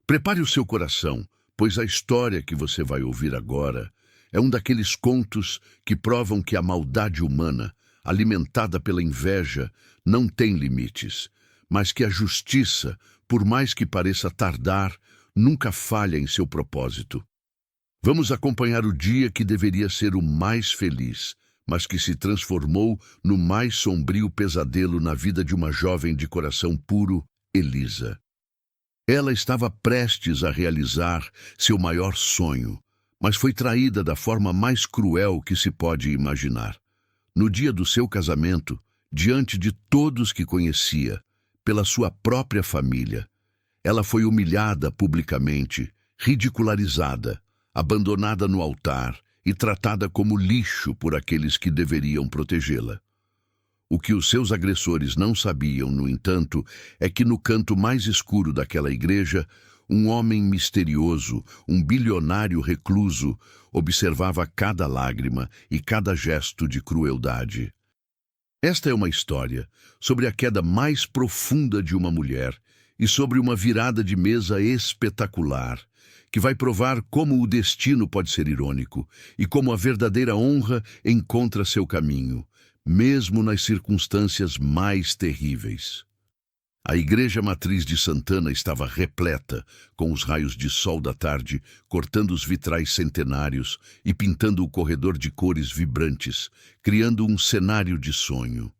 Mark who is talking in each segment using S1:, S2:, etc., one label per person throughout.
S1: Prepare o seu coração, pois a história que você vai ouvir agora é um daqueles contos que provam que a maldade humana, alimentada pela inveja, não tem limites, mas que a justiça, por mais que pareça tardar, nunca falha em seu propósito. Vamos acompanhar o dia que deveria ser o mais feliz, mas que se transformou no mais sombrio pesadelo na vida de uma jovem de coração puro, Elisa. Ela estava prestes a realizar seu maior sonho, mas foi traída da forma mais cruel que se pode imaginar. No dia do seu casamento, diante de todos que conhecia, pela sua própria família, ela foi humilhada publicamente, ridicularizada, abandonada no altar e tratada como lixo por aqueles que deveriam protegê-la. O que os seus agressores não sabiam, no entanto, é que no canto mais escuro daquela igreja, um homem misterioso, um bilionário recluso, observava cada lágrima e cada gesto de crueldade. Esta é uma história sobre a queda mais profunda de uma mulher e sobre uma virada de mesa espetacular, que vai provar como o destino pode ser irônico e como a verdadeira honra encontra seu caminho, mesmo nas circunstâncias mais terríveis. A igreja matriz de Santana estava repleta, com os raios de sol da tarde cortando os vitrais centenários e pintando o corredor de cores vibrantes, criando um cenário de sonho.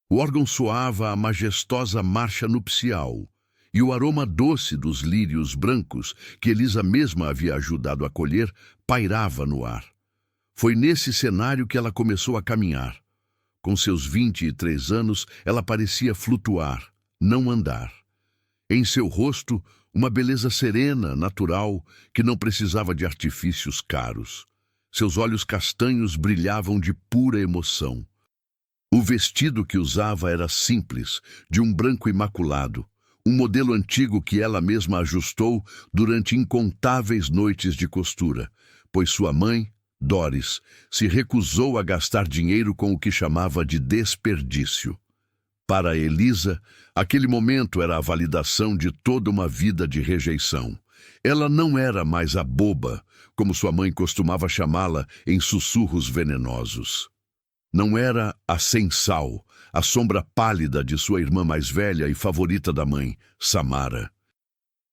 S1: O órgão soava a majestosa marcha nupcial, e o aroma doce dos lírios brancos, que Elisa mesma havia ajudado a colher, pairava no ar. Foi nesse cenário que ela começou a caminhar. Com seus 23 anos, ela parecia flutuar, não andar. Em seu rosto, uma beleza serena, natural, que não precisava de artifícios caros. Seus olhos castanhos brilhavam de pura emoção. O vestido que usava era simples, de um branco imaculado, um modelo antigo que ela mesma ajustou durante incontáveis noites de costura, pois sua mãe, Doris, se recusou a gastar dinheiro com o que chamava de desperdício. Para Elisa, aquele momento era a validação de toda uma vida de rejeição. Ela não era mais a boba, como sua mãe costumava chamá-la em sussurros venenosos. Não era a sem sal, a sombra pálida de sua irmã mais velha e favorita da mãe, Samara.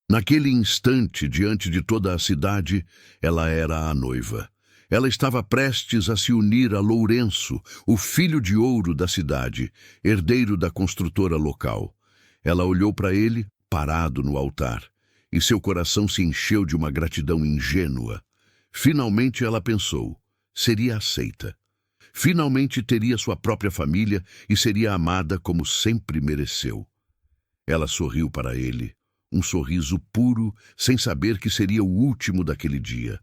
S1: Naquele instante, diante de toda a cidade, ela era a noiva. Ela estava prestes a se unir a Lourenço, o filho de ouro da cidade, herdeiro da construtora local. Ela olhou para ele, parado no altar, e seu coração se encheu de uma gratidão ingênua. Finalmente ela pensou, seria aceita. Finalmente teria sua própria família e seria amada como sempre mereceu. Ela sorriu para ele, um sorriso puro, sem saber que seria o último daquele dia.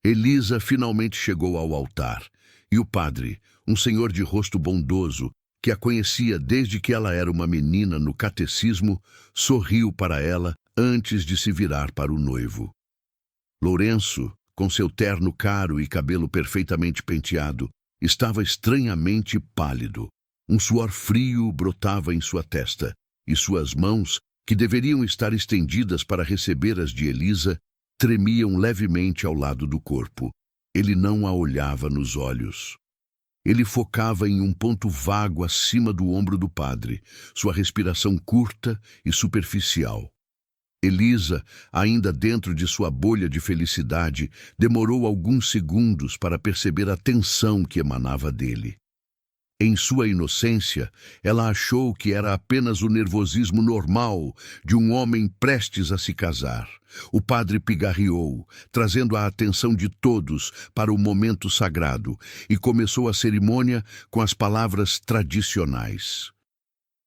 S1: Elisa finalmente chegou ao altar, e o padre, um senhor de rosto bondoso, que a conhecia desde que ela era uma menina no catecismo, sorriu para ela antes de se virar para o noivo. Lourenço, com seu terno caro e cabelo perfeitamente penteado, estava estranhamente pálido. Um suor frio brotava em sua testa, e suas mãos, que deveriam estar estendidas para receber as de Elisa, tremiam levemente ao lado do corpo. Ele não a olhava nos olhos. Ele focava em um ponto vago acima do ombro do padre, sua respiração curta e superficial. Elisa, ainda dentro de sua bolha de felicidade, demorou alguns segundos para perceber a tensão que emanava dele. Em sua inocência, ela achou que era apenas o nervosismo normal de um homem prestes a se casar. O padre pigarreou, trazendo a atenção de todos para o momento sagrado, e começou a cerimônia com as palavras tradicionais.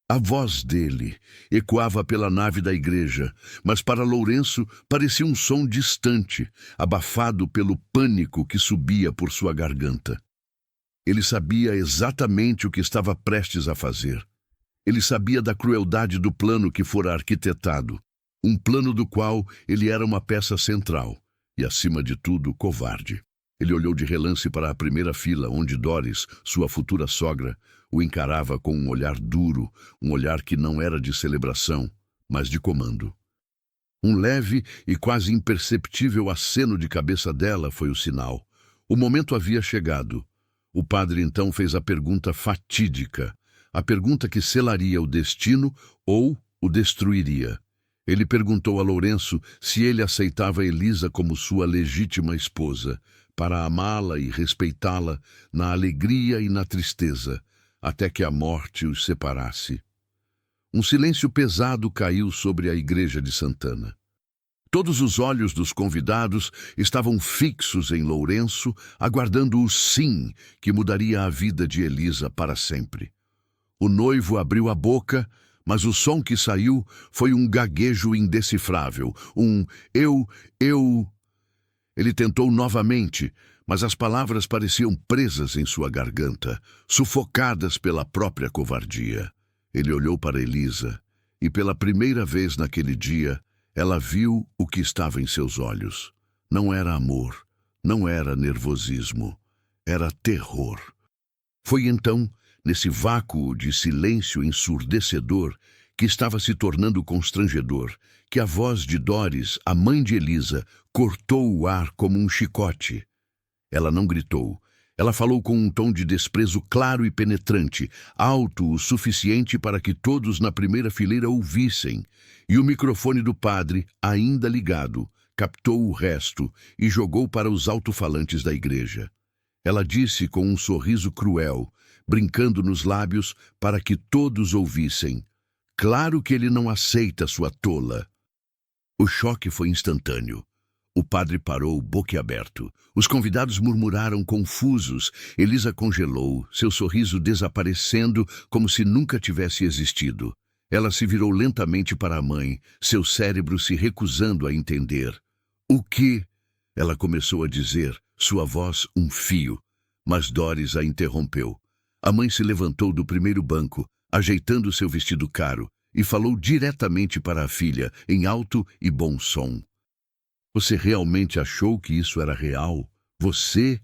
S1: A voz dele ecoava pela nave da igreja, mas para Lourenço parecia um som distante, abafado pelo pânico que subia por sua garganta. Ele sabia exatamente o que estava prestes a fazer. Ele sabia da crueldade do plano que fora arquitetado, um plano do qual ele era uma peça central, e, acima de tudo, covarde. Ele olhou de relance para a primeira fila, onde Doris, sua futura sogra, o encarava com um olhar duro, um olhar que não era de celebração, mas de comando. Um leve e quase imperceptível aceno de cabeça dela foi o sinal. O momento havia chegado. O padre então fez a pergunta fatídica, a pergunta que selaria o destino ou o destruiria. Ele perguntou a Lourenço se ele aceitava Elisa como sua legítima esposa, para amá-la e respeitá-la na alegria e na tristeza, até que a morte os separasse. Um silêncio pesado caiu sobre a igreja de Santana. Todos os olhos dos convidados estavam fixos em Lourenço, aguardando o sim que mudaria a vida de Elisa para sempre. O noivo abriu a boca, mas o som que saiu foi um gaguejo indecifrável, um eu... Ele tentou novamente, mas as palavras pareciam presas em sua garganta, sufocadas pela própria covardia. Ele olhou para Elisa, e pela primeira vez naquele dia, ela viu o que estava em seus olhos. Não era amor, não era nervosismo, era terror. Foi então, nesse vácuo de silêncio ensurdecedor, que estava se tornando constrangedor, que a voz de Doris, a mãe de Elisa, cortou o ar como um chicote. Ela não gritou. Ela falou com um tom de desprezo claro e penetrante, alto o suficiente para que todos na primeira fileira ouvissem, e o microfone do padre, ainda ligado, captou o resto e jogou para os alto-falantes da igreja. Ela disse com um sorriso cruel, brincando nos lábios para que todos ouvissem: "Claro que ele não aceita, sua tola." O choque foi instantâneo. O padre parou, boquiaberto. Os convidados murmuraram confusos. Elisa congelou, seu sorriso desaparecendo como se nunca tivesse existido. Ela se virou lentamente para a mãe, seu cérebro se recusando a entender. "O que?" ela começou a dizer, sua voz um fio. Mas Doris a interrompeu. A mãe se levantou do primeiro banco, ajeitando seu vestido caro, e falou diretamente para a filha, em alto e bom som. "Você realmente achou que isso era real? Você,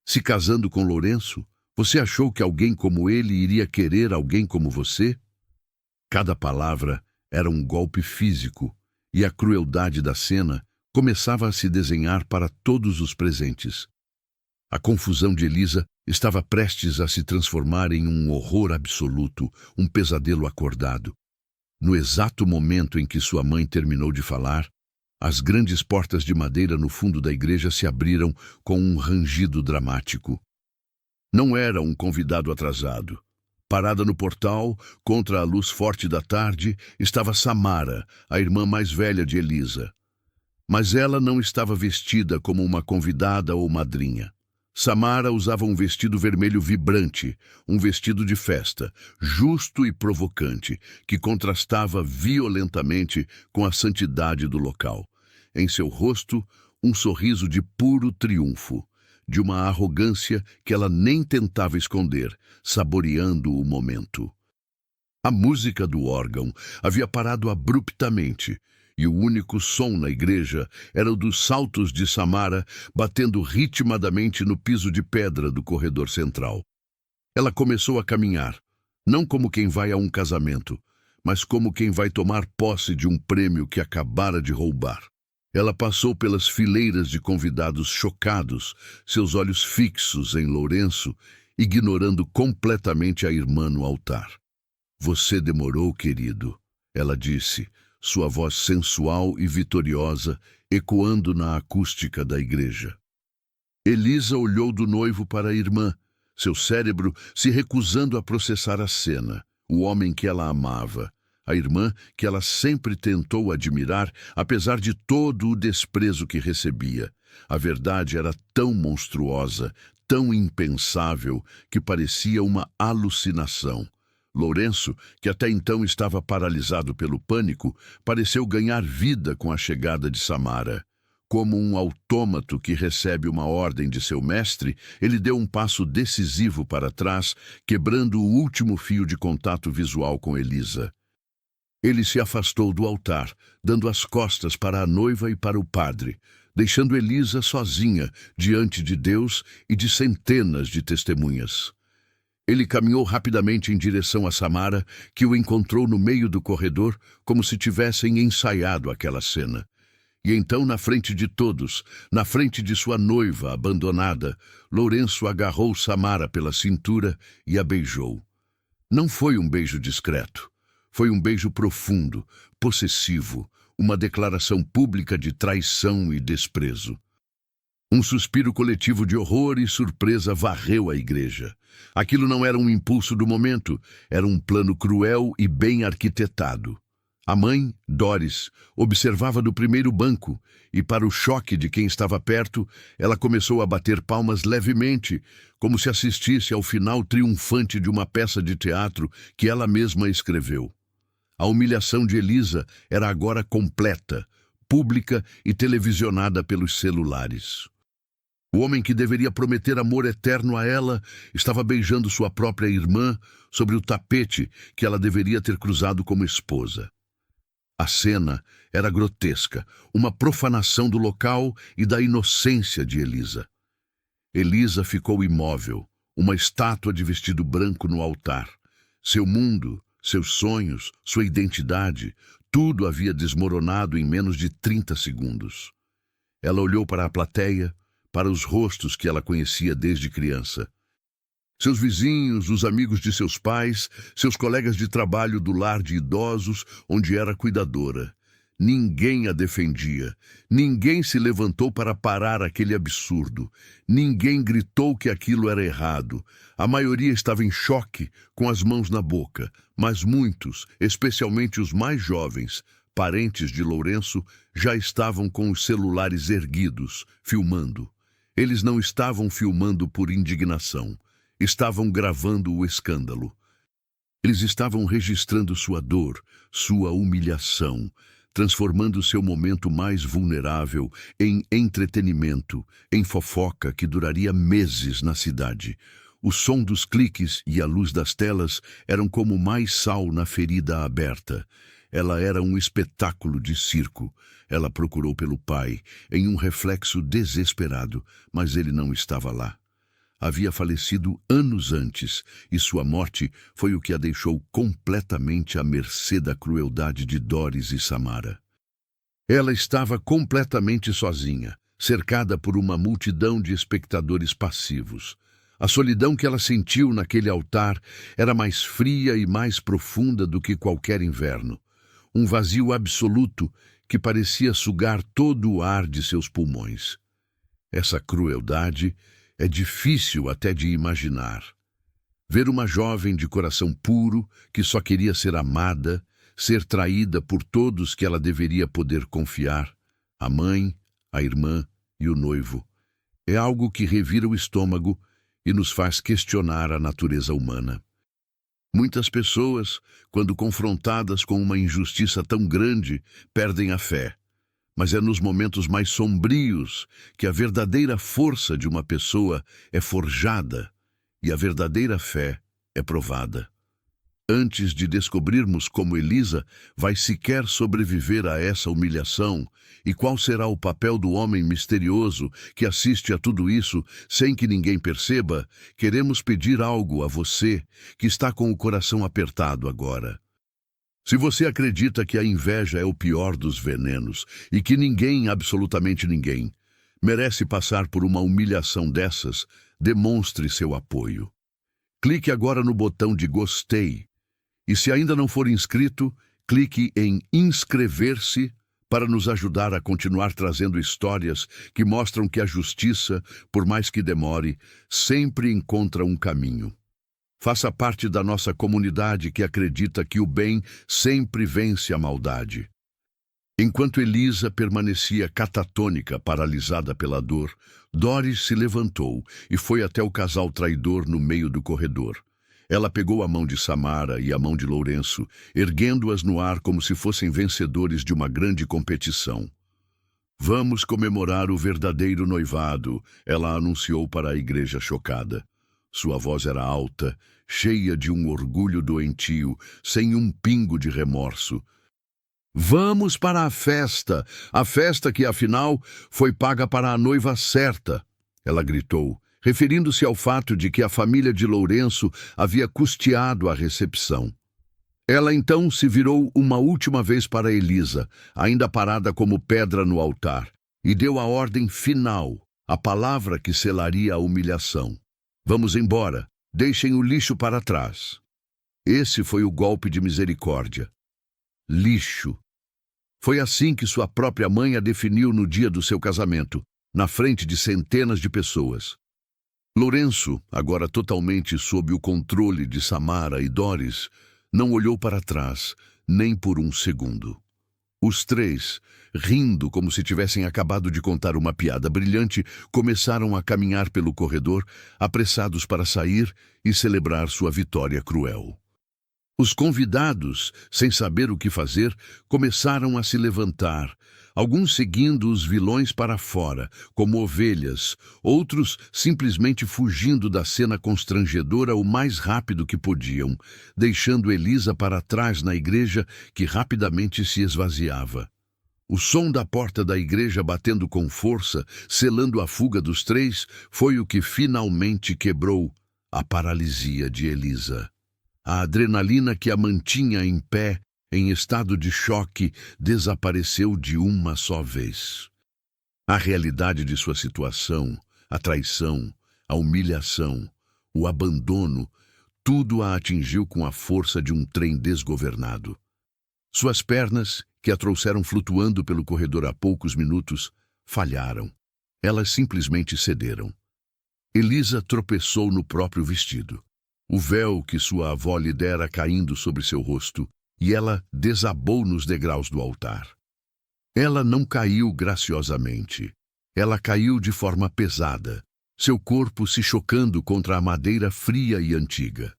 S1: se casando com Lourenço, você achou que alguém como ele iria querer alguém como você?" Cada palavra era um golpe físico, e a crueldade da cena começava a se desenhar para todos os presentes. A confusão de Elisa estava prestes a se transformar em um horror absoluto, um pesadelo acordado. No exato momento em que sua mãe terminou de falar, as grandes portas de madeira no fundo da igreja se abriram com um rangido dramático. Não era um convidado atrasado. Parada no portal, contra a luz forte da tarde, estava Samara, a irmã mais velha de Elisa. Mas ela não estava vestida como uma convidada ou madrinha. Samara usava um vestido vermelho vibrante, um vestido de festa, justo e provocante, que contrastava violentamente com a santidade do local. Em seu rosto, um sorriso de puro triunfo, de uma arrogância que ela nem tentava esconder, saboreando o momento. A música do órgão havia parado abruptamente, e o único som na igreja era o dos saltos de Samara batendo ritmadamente no piso de pedra do corredor central. Ela começou a caminhar, não como quem vai a um casamento, mas como quem vai tomar posse de um prêmio que acabara de roubar. Ela passou pelas fileiras de convidados chocados, seus olhos fixos em Lourenço, ignorando completamente a irmã no altar. "Você demorou, querido," ela disse, sua voz sensual e vitoriosa ecoando na acústica da igreja. Elisa olhou do noivo para a irmã, seu cérebro se recusando a processar a cena, o homem que ela amava, a irmã que ela sempre tentou admirar, apesar de todo o desprezo que recebia. A verdade era tão monstruosa, tão impensável, que parecia uma alucinação. Lourenço, que até então estava paralisado pelo pânico, pareceu ganhar vida com a chegada de Samara. Como um autômato que recebe uma ordem de seu mestre, ele deu um passo decisivo para trás, quebrando o último fio de contato visual com Elisa. Ele se afastou do altar, dando as costas para a noiva e para o padre, deixando Elisa sozinha diante de Deus e de centenas de testemunhas. Ele caminhou rapidamente em direção a Samara, que o encontrou no meio do corredor, como se tivessem ensaiado aquela cena. E então, na frente de todos, na frente de sua noiva abandonada, Lourenço agarrou Samara pela cintura e a beijou. Não foi um beijo discreto. Foi um beijo profundo, possessivo, uma declaração pública de traição e desprezo. Um suspiro coletivo de horror e surpresa varreu a igreja. Aquilo não era um impulso do momento, era um plano cruel e bem arquitetado. A mãe, Doris, observava do primeiro banco e, para o choque de quem estava perto, ela começou a bater palmas levemente, como se assistisse ao final triunfante de uma peça de teatro que ela mesma escreveu. A humilhação de Elisa era agora completa, pública e televisionada pelos celulares. O homem que deveria prometer amor eterno a ela estava beijando sua própria irmã sobre o tapete que ela deveria ter cruzado como esposa. A cena era grotesca, uma profanação do local e da inocência de Elisa. Elisa ficou imóvel, uma estátua de vestido branco no altar. Seu mundo, seus sonhos, sua identidade, tudo havia desmoronado em menos de 30 segundos. Ela olhou para a plateia, para os rostos que ela conhecia desde criança. Seus vizinhos, os amigos de seus pais, seus colegas de trabalho do lar de idosos, onde era cuidadora. Ninguém a defendia. Ninguém se levantou para parar aquele absurdo. Ninguém gritou que aquilo era errado. A maioria estava em choque, com as mãos na boca, mas muitos, especialmente os mais jovens, parentes de Lourenço, já estavam com os celulares erguidos, filmando. Eles não estavam filmando por indignação. Estavam gravando o escândalo. Eles estavam registrando sua dor, sua humilhação, transformando seu momento mais vulnerável em entretenimento, em fofoca que duraria meses na cidade. O som dos cliques e a luz das telas eram como mais sal na ferida aberta. Ela era um espetáculo de circo. Ela procurou pelo pai, em um reflexo desesperado, mas ele não estava lá. Havia falecido anos antes, e sua morte foi o que a deixou completamente à mercê da crueldade de Doris e Samara. Ela estava completamente sozinha, cercada por uma multidão de espectadores passivos. A solidão que ela sentiu naquele altar era mais fria e mais profunda do que qualquer inverno. Um vazio absoluto que parecia sugar todo o ar de seus pulmões. Essa crueldade é difícil até de imaginar. Ver uma jovem de coração puro, que só queria ser amada, ser traída por todos que ela deveria poder confiar, a mãe, a irmã e o noivo, é algo que revira o estômago e nos faz questionar a natureza humana. Muitas pessoas, quando confrontadas com uma injustiça tão grande, perdem a fé. Mas é nos momentos mais sombrios que a verdadeira força de uma pessoa é forjada e a verdadeira fé é provada. Antes de descobrirmos como Elisa vai sequer sobreviver a essa humilhação e qual será o papel do homem misterioso que assiste a tudo isso sem que ninguém perceba, queremos pedir algo a você que está com o coração apertado agora. Se você acredita que a inveja é o pior dos venenos e que ninguém, absolutamente ninguém, merece passar por uma humilhação dessas, demonstre seu apoio. Clique agora no botão de gostei e, se ainda não for inscrito, clique em inscrever-se para nos ajudar a continuar trazendo histórias que mostram que a justiça, por mais que demore, sempre encontra um caminho. Faça parte da nossa comunidade que acredita que o bem sempre vence a maldade. Enquanto Elisa permanecia catatônica, paralisada pela dor, Doris se levantou e foi até o casal traidor no meio do corredor. Ela pegou a mão de Samara e a mão de Lourenço, erguendo-as no ar como se fossem vencedores de uma grande competição. Vamos comemorar o verdadeiro noivado, ela anunciou para a igreja chocada. Sua voz era alta, cheia de um orgulho doentio, sem um pingo de remorso. Vamos para a festa que, afinal, foi paga para a noiva certa, ela gritou, referindo-se ao fato de que a família de Lourenço havia custeado a recepção. Ela então se virou uma última vez para Elisa, ainda parada como pedra no altar, e deu a ordem final, a palavra que selaria a humilhação. Vamos embora, deixem o lixo para trás. Esse foi o golpe de misericórdia. Lixo. Foi assim que sua própria mãe a definiu no dia do seu casamento, na frente de centenas de pessoas. Lourenço, agora totalmente sob o controle de Samara e Doris, não olhou para trás, nem por um segundo. Os três, rindo como se tivessem acabado de contar uma piada brilhante, começaram a caminhar pelo corredor, apressados para sair e celebrar sua vitória cruel. Os convidados, sem saber o que fazer, começaram a se levantar, alguns seguindo os vilões para fora, como ovelhas, outros simplesmente fugindo da cena constrangedora o mais rápido que podiam, deixando Elisa para trás na igreja, que rapidamente se esvaziava. O som da porta da igreja batendo com força, selando a fuga dos três, foi o que finalmente quebrou a paralisia de Elisa. A adrenalina que a mantinha em pé, em estado de choque, desapareceu de uma só vez. A realidade de sua situação, a traição, a humilhação, o abandono, tudo a atingiu com a força de um trem desgovernado. Suas pernas, que a trouxeram flutuando pelo corredor há poucos minutos, falharam. Elas simplesmente cederam. Elisa tropeçou no próprio vestido. O véu que sua avó lhe dera caindo sobre seu rosto, e ela desabou nos degraus do altar. Ela não caiu graciosamente. Ela caiu de forma pesada, seu corpo se chocando contra a madeira fria e antiga.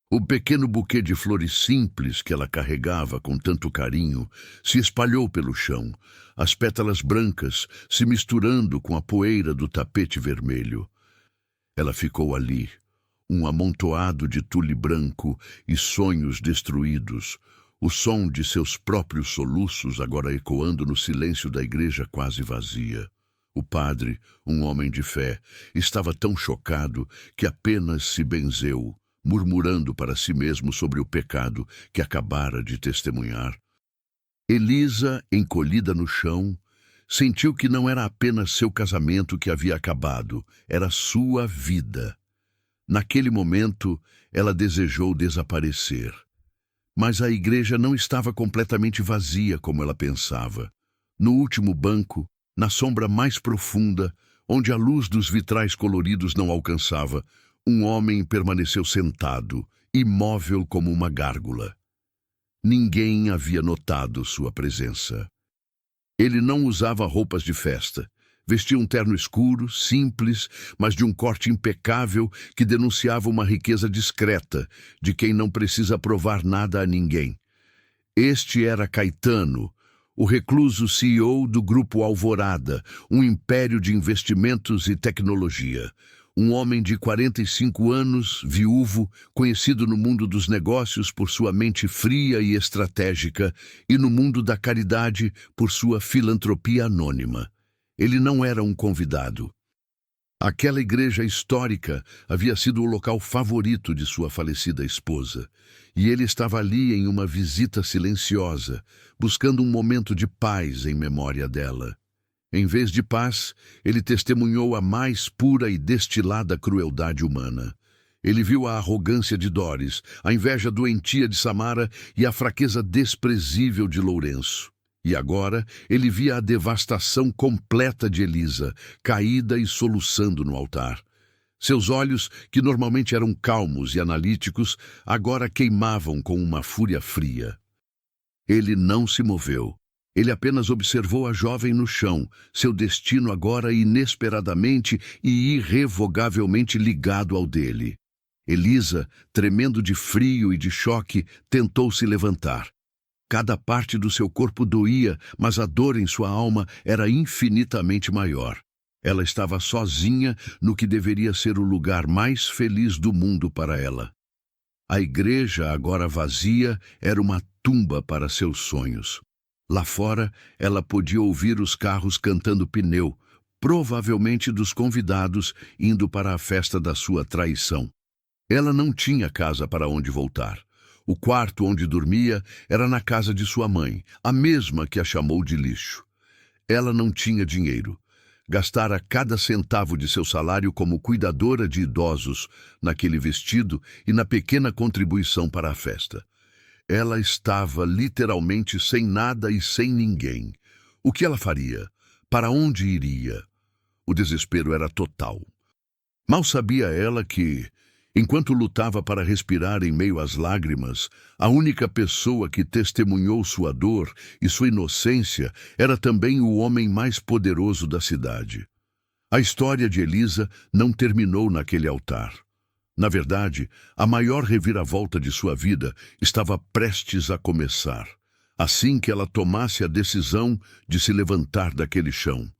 S1: O pequeno buquê de flores simples que ela carregava com tanto carinho se espalhou pelo chão, as pétalas brancas se misturando com a poeira do tapete vermelho. Ela ficou ali, um amontoado de tule branco e sonhos destruídos, o som de seus próprios soluços agora ecoando no silêncio da igreja quase vazia. O padre, um homem de fé, estava tão chocado que apenas se benzeu, murmurando para si mesmo sobre o pecado que acabara de testemunhar. Elisa, encolhida no chão, sentiu que não era apenas seu casamento que havia acabado, era sua vida. Naquele momento, ela desejou desaparecer. Mas a igreja não estava completamente vazia como ela pensava. No último banco, na sombra mais profunda, onde a luz dos vitrais coloridos não alcançava, um homem permaneceu sentado, imóvel como uma gárgula. Ninguém havia notado sua presença. Ele não usava roupas de festa. Vestia um terno escuro, simples, mas de um corte impecável que denunciava uma riqueza discreta, de quem não precisa provar nada a ninguém. Este era Caetano, o recluso CEO do Grupo Alvorada, um império de investimentos e tecnologia. Um homem de 45 anos, viúvo, conhecido no mundo dos negócios por sua mente fria e estratégica e no mundo da caridade por sua filantropia anônima. Ele não era um convidado. Aquela igreja histórica havia sido o local favorito de sua falecida esposa, e ele estava ali em uma visita silenciosa, buscando um momento de paz em memória dela. Em vez de paz, ele testemunhou a mais pura e destilada crueldade humana. Ele viu a arrogância de Doris, a inveja doentia de Samara e a fraqueza desprezível de Lourenço. E agora ele via a devastação completa de Elisa, caída e soluçando no altar. Seus olhos, que normalmente eram calmos e analíticos, agora queimavam com uma fúria fria. Ele não se moveu. Ele apenas observou a jovem no chão, seu destino agora inesperadamente e irrevogavelmente ligado ao dele. Elisa, tremendo de frio e de choque, tentou se levantar. Cada parte do seu corpo doía, mas a dor em sua alma era infinitamente maior. Ela estava sozinha no que deveria ser o lugar mais feliz do mundo para ela. A igreja, agora vazia, era uma tumba para seus sonhos. Lá fora, ela podia ouvir os carros cantando pneu, provavelmente dos convidados indo para a festa da sua traição. Ela não tinha casa para onde voltar. O quarto onde dormia era na casa de sua mãe, a mesma que a chamou de lixo. Ela não tinha dinheiro. Gastara cada centavo de seu salário como cuidadora de idosos naquele vestido e na pequena contribuição para a festa. Ela estava literalmente sem nada e sem ninguém. O que ela faria? Para onde iria? O desespero era total. Mal sabia ela que, enquanto lutava para respirar em meio às lágrimas, a única pessoa que testemunhou sua dor e sua inocência era também o homem mais poderoso da cidade. A história de Elisa não terminou naquele altar. Na verdade, a maior reviravolta de sua vida estava prestes a começar, assim que ela tomasse a decisão de se levantar daquele chão.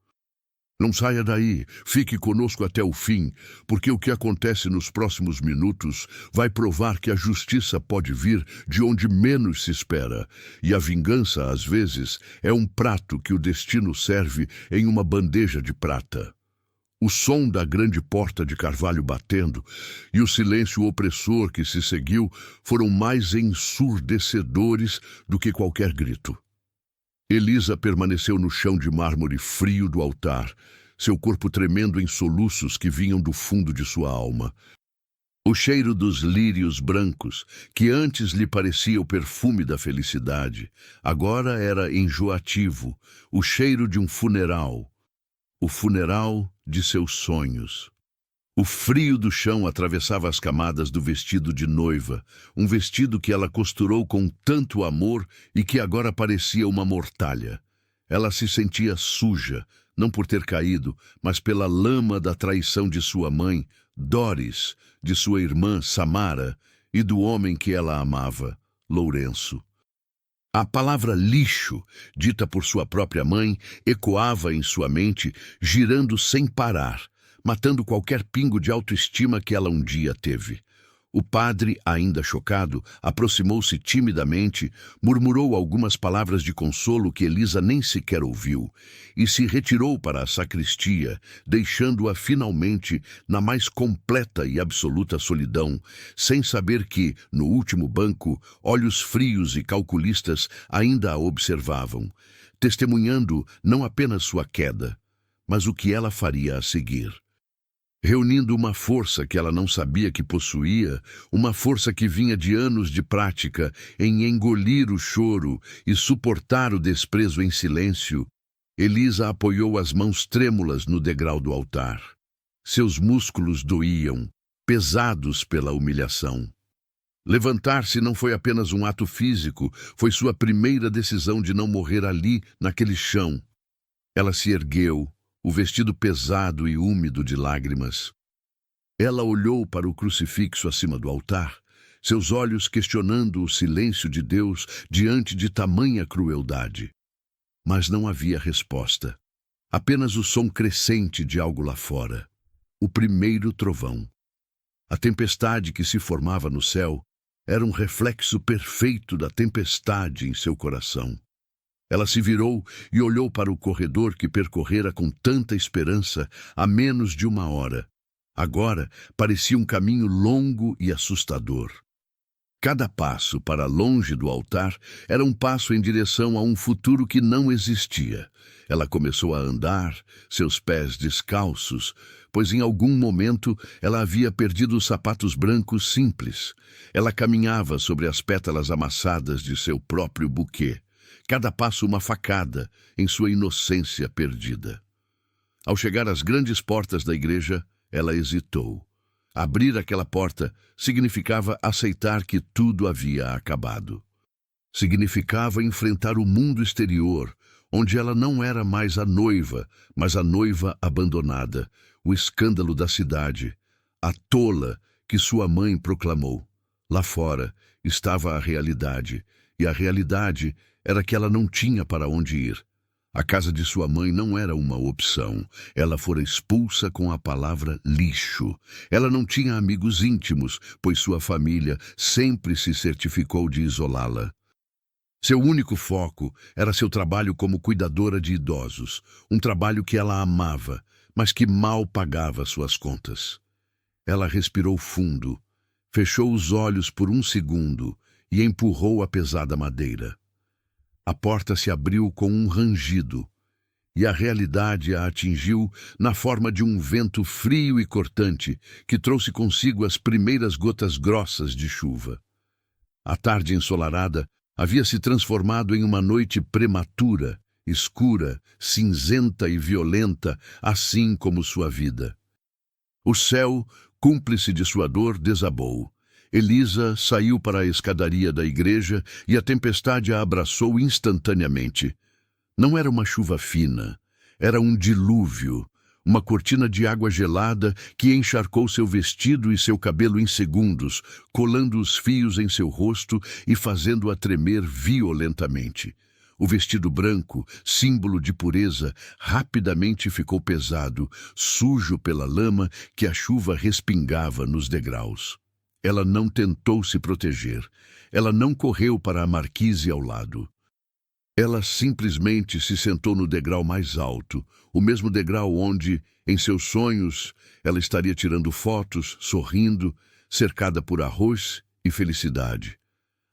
S1: Não saia daí, fique conosco até o fim, porque o que acontece nos próximos minutos vai provar que a justiça pode vir de onde menos se espera, e a vingança, às vezes, é um prato que o destino serve em uma bandeja de prata. O som da grande porta de carvalho batendo e o silêncio opressor que se seguiu foram mais ensurdecedores do que qualquer grito. Elisa permaneceu no chão de mármore frio do altar, seu corpo tremendo em soluços que vinham do fundo de sua alma. O cheiro dos lírios brancos, que antes lhe parecia o perfume da felicidade, agora era enjoativo, o cheiro de um funeral, o funeral de seus sonhos. O frio do chão atravessava as camadas do vestido de noiva, um vestido que ela costurou com tanto amor e que agora parecia uma mortalha. Ela se sentia suja, não por ter caído, mas pela lama da traição de sua mãe, Doris, de sua irmã Samara e do homem que ela amava, Lourenço. A palavra lixo, dita por sua própria mãe, ecoava em sua mente, girando sem parar, matando qualquer pingo de autoestima que ela um dia teve. O padre, ainda chocado, aproximou-se timidamente, murmurou algumas palavras de consolo que Elisa nem sequer ouviu, e se retirou para a sacristia, deixando-a finalmente na mais completa e absoluta solidão, sem saber que, no último banco, olhos frios e calculistas ainda a observavam, testemunhando não apenas sua queda, mas o que ela faria a seguir. Reunindo uma força que ela não sabia que possuía, uma força que vinha de anos de prática em engolir o choro e suportar o desprezo em silêncio, Elisa apoiou as mãos trêmulas no degrau do altar. Seus músculos doíam, pesados pela humilhação. Levantar-se não foi apenas um ato físico, foi sua primeira decisão de não morrer ali, naquele chão. Ela se ergueu, o vestido pesado e úmido de lágrimas. Ela olhou para o crucifixo acima do altar, seus olhos questionando o silêncio de Deus diante de tamanha crueldade. Mas não havia resposta, apenas o som crescente de algo lá fora, o primeiro trovão. A tempestade que se formava no céu era um reflexo perfeito da tempestade em seu coração. Ela se virou e olhou para o corredor que percorrera com tanta esperança há menos de uma hora. Agora parecia um caminho longo e assustador. Cada passo para longe do altar era um passo em direção a um futuro que não existia. Ela começou a andar, seus pés descalços, pois em algum momento ela havia perdido os sapatos brancos simples. Ela caminhava sobre as pétalas amassadas de seu próprio buquê. Cada passo uma facada em sua inocência perdida. Ao chegar às grandes portas da igreja, ela hesitou. Abrir aquela porta significava aceitar que tudo havia acabado. Significava enfrentar o mundo exterior, onde ela não era mais a noiva, mas a noiva abandonada, o escândalo da cidade, a tola que sua mãe proclamou. Lá fora estava a realidade, e a realidade era que ela não tinha para onde ir. A casa de sua mãe não era uma opção. Ela fora expulsa com a palavra lixo. Ela não tinha amigos íntimos, pois sua família sempre se certificou de isolá-la. Seu único foco era seu trabalho como cuidadora de idosos, um trabalho que ela amava, mas que mal pagava suas contas. Ela respirou fundo, fechou os olhos por um segundo e empurrou a pesada madeira. A porta se abriu com um rangido, e a realidade a atingiu na forma de um vento frio e cortante que trouxe consigo as primeiras gotas grossas de chuva. A tarde ensolarada havia se transformado em uma noite prematura, escura, cinzenta e violenta, assim como sua vida. O céu, cúmplice de sua dor, desabou. Elisa saiu para a escadaria da igreja e a tempestade a abraçou instantaneamente. Não era uma chuva fina, era um dilúvio, uma cortina de água gelada que encharcou seu vestido e seu cabelo em segundos, colando os fios em seu rosto e fazendo-a tremer violentamente. O vestido branco, símbolo de pureza, rapidamente ficou pesado, sujo pela lama que a chuva respingava nos degraus. Ela não tentou se proteger. Ela não correu para a marquise ao lado. Ela simplesmente se sentou no degrau mais alto, o mesmo degrau onde, em seus sonhos, ela estaria tirando fotos, sorrindo, cercada por arroz e felicidade.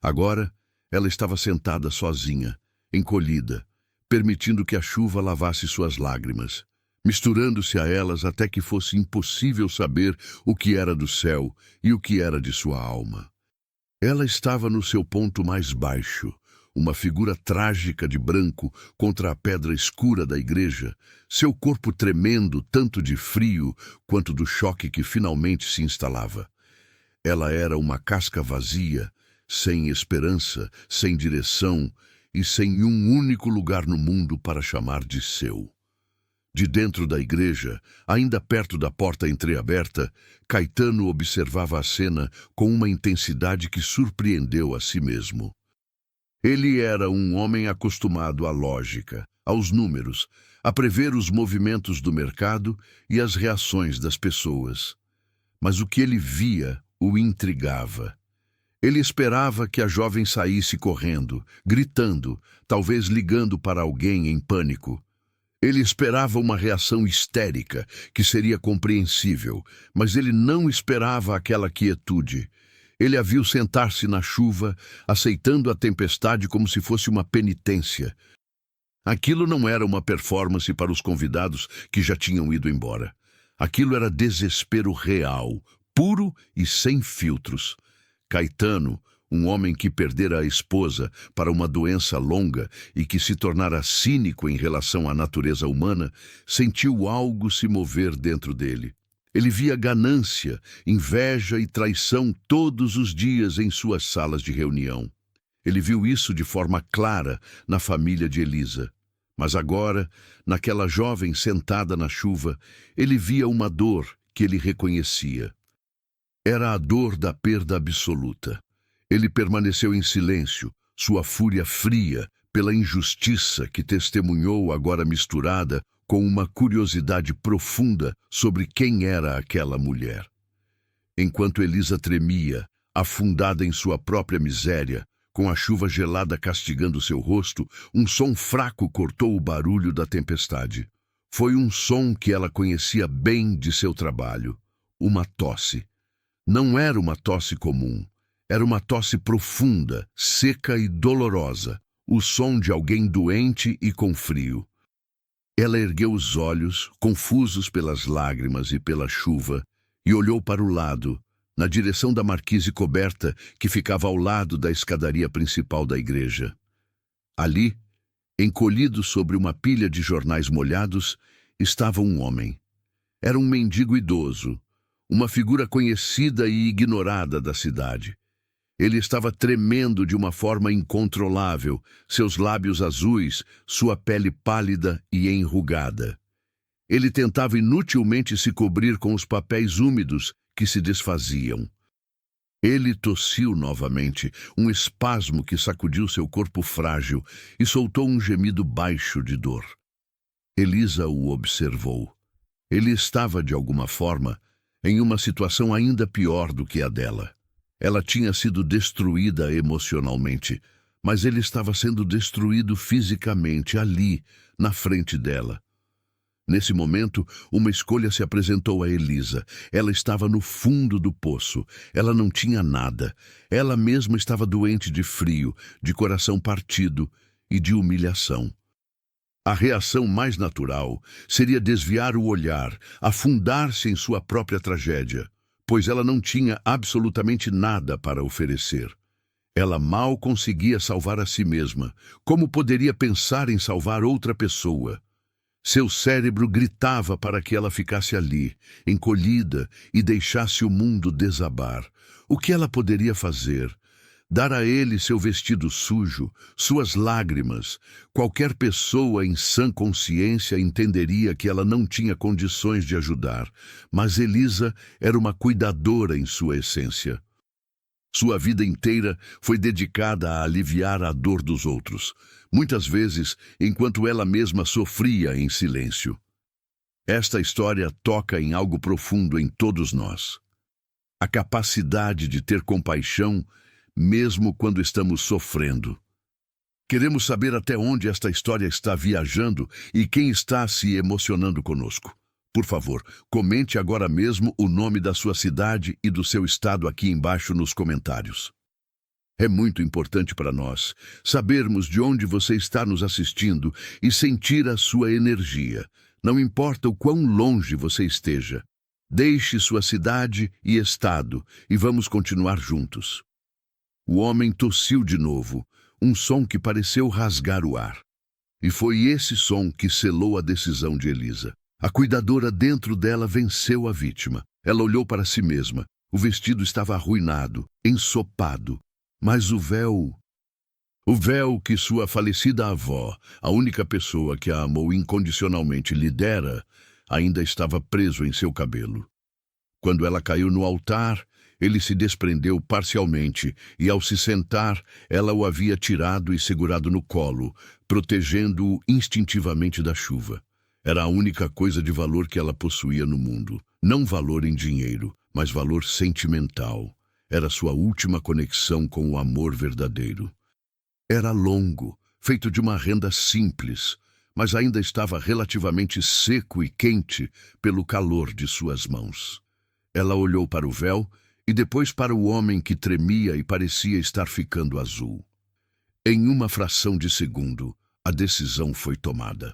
S1: Agora, ela estava sentada sozinha, encolhida, permitindo que a chuva lavasse suas lágrimas, misturando-se a elas até que fosse impossível saber o que era do céu e o que era de sua alma. Ela estava no seu ponto mais baixo, uma figura trágica de branco contra a pedra escura da igreja, seu corpo tremendo tanto de frio quanto do choque que finalmente se instalava. Ela era uma casca vazia, sem esperança, sem direção e sem um único lugar no mundo para chamar de seu. De dentro da igreja, ainda perto da porta entreaberta, Caetano observava a cena com uma intensidade que surpreendeu a si mesmo. Ele era um homem acostumado à lógica, aos números, a prever os movimentos do mercado e as reações das pessoas. Mas o que ele via o intrigava. Ele esperava que a jovem saísse correndo, gritando, talvez ligando para alguém em pânico. Ele esperava uma reação histérica, que seria compreensível, mas ele não esperava aquela quietude. Ele a viu sentar-se na chuva, aceitando a tempestade como se fosse uma penitência. Aquilo não era uma performance para os convidados que já tinham ido embora. Aquilo era desespero real, puro e sem filtros. Caetano, um homem que perdera a esposa para uma doença longa e que se tornara cínico em relação à natureza humana, sentiu algo se mover dentro dele. Ele via ganância, inveja e traição todos os dias em suas salas de reunião. Ele viu isso de forma clara na família de Elisa. Mas agora, naquela jovem sentada na chuva, ele via uma dor que ele reconhecia. Era a dor da perda absoluta. Ele permaneceu em silêncio, sua fúria fria pela injustiça que testemunhou agora misturada com uma curiosidade profunda sobre quem era aquela mulher. Enquanto Elisa tremia, afundada em sua própria miséria, com a chuva gelada castigando seu rosto, um som fraco cortou o barulho da tempestade. Foi um som que ela conhecia bem de seu trabalho, uma tosse. Não era uma tosse comum, era uma tosse profunda, seca e dolorosa, o som de alguém doente e com frio. Ela ergueu os olhos, confusos pelas lágrimas e pela chuva, e olhou para o lado, na direção da marquise coberta que ficava ao lado da escadaria principal da igreja. Ali, encolhido sobre uma pilha de jornais molhados, estava um homem. Era um mendigo idoso, uma figura conhecida e ignorada da cidade. Ele estava tremendo de uma forma incontrolável, seus lábios azuis, sua pele pálida e enrugada. Ele tentava inutilmente se cobrir com os papéis úmidos que se desfaziam. Ele tossiu novamente, um espasmo que sacudiu seu corpo frágil e soltou um gemido baixo de dor. Elisa o observou. Ele estava, de alguma forma, em uma situação ainda pior do que a dela. Ela tinha sido destruída emocionalmente, mas ele estava sendo destruído fisicamente ali, na frente dela. Nesse momento, uma escolha se apresentou a Elisa. Ela estava no fundo do poço. Ela não tinha nada. Ela mesma estava doente de frio, de coração partido e de humilhação. A reação mais natural seria desviar o olhar, afundar-se em sua própria tragédia, pois ela não tinha absolutamente nada para oferecer. Ela mal conseguia salvar a si mesma. Como poderia pensar em salvar outra pessoa? Seu cérebro gritava para que ela ficasse ali, encolhida, e deixasse o mundo desabar. O que ela poderia fazer? Dar a ele seu vestido sujo, suas lágrimas. Qualquer pessoa em sã consciência entenderia que ela não tinha condições de ajudar, mas Elisa era uma cuidadora em sua essência. Sua vida inteira foi dedicada a aliviar a dor dos outros, muitas vezes enquanto ela mesma sofria em silêncio. Esta história toca em algo profundo em todos nós. A capacidade de ter compaixão, mesmo quando estamos sofrendo. Queremos saber até onde esta história está viajando e quem está se emocionando conosco. Por favor, comente agora mesmo o nome da sua cidade e do seu estado aqui embaixo nos comentários. É muito importante para nós sabermos de onde você está nos assistindo e sentir a sua energia. Não importa o quão longe você esteja. Deixe sua cidade e estado e vamos continuar juntos. O homem tossiu de novo, um som que pareceu rasgar o ar. E foi esse som que selou a decisão de Elisa. A cuidadora dentro dela venceu a vítima. Ela olhou para si mesma. O vestido estava arruinado, ensopado. Mas o véu que sua falecida avó, a única pessoa que a amou incondicionalmente, lhe dera, ainda estava preso em seu cabelo. Quando ela caiu no altar, ele se desprendeu parcialmente e, ao se sentar, ela o havia tirado e segurado no colo, protegendo-o instintivamente da chuva. Era a única coisa de valor que ela possuía no mundo. Não valor em dinheiro, mas valor sentimental. Era sua última conexão com o amor verdadeiro. Era longo, feito de uma renda simples, mas ainda estava relativamente seco e quente pelo calor de suas mãos. Ela olhou para o véu e depois para o homem que tremia e parecia estar ficando azul. Em uma fração de segundo, a decisão foi tomada.